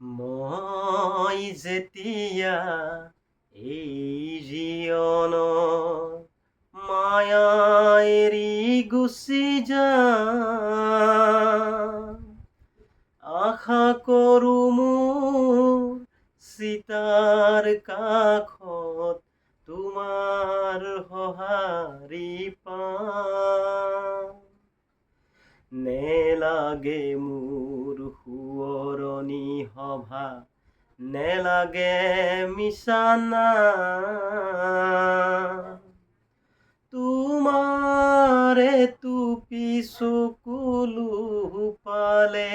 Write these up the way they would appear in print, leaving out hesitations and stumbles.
মই যেতিয়া এই জীৱনৰ মায়া এৰি গুচি যাম, আশা কৰো মোৰ চিতাৰ কাষত তোমাৰ সঁহাৰি পাম। নেলাগে মোৰ সোঁৱৰণি সভা, নেলাগে মিছা নাম। তোমাৰে টুপি চকুলো পালে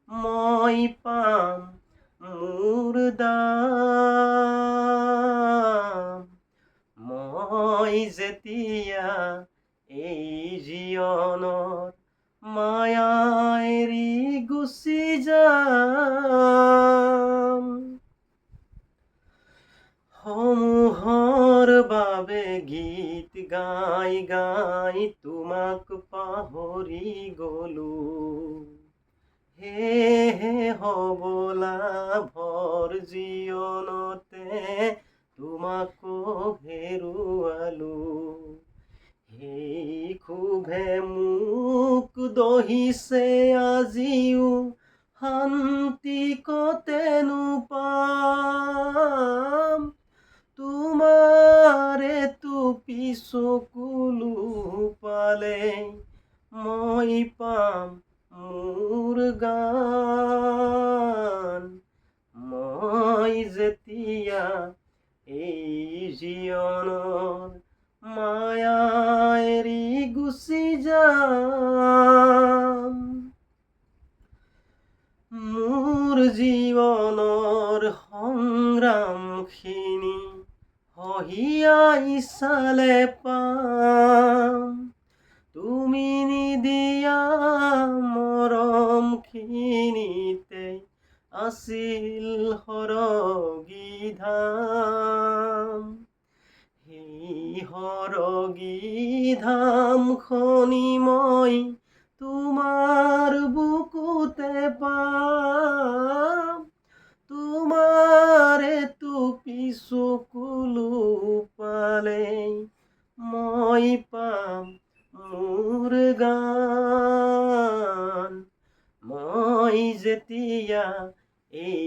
মই পাম মোৰ দাম। মই যেতিয়া এই জীৱনৰ মায়া এৰি গুচি যাম, সমূহৰ বাবে গীত গাই গাই তোমাক পাহৰি গলো। সেয়েহে হবলা ভৰ জীৱনতে তোমাকো হেৰুৱালো। সেই ক্ষোভে মোক দহিছে আজিও, শান্তি কতেনো পাম। তোমাৰে টুপি চকুলো পালে মই পাম মোৰ গান। মই যেতিয়া এই জীৱনৰ মায়া এৰি গুচি যাম, মোৰ জীৱনৰ সংগ্ৰামখিনি সহিয়াই চালে পাম। তুমি নিদিয়া মৰমখিনিতে আছিল সৰগী ধাম। সেই সৰগী ধামখনি মই তোমাৰ বুকুতে পাম। তোমাৰে টুপি চকুলো পালে মই পাম মোৰ গান। মই যেতিয়া এই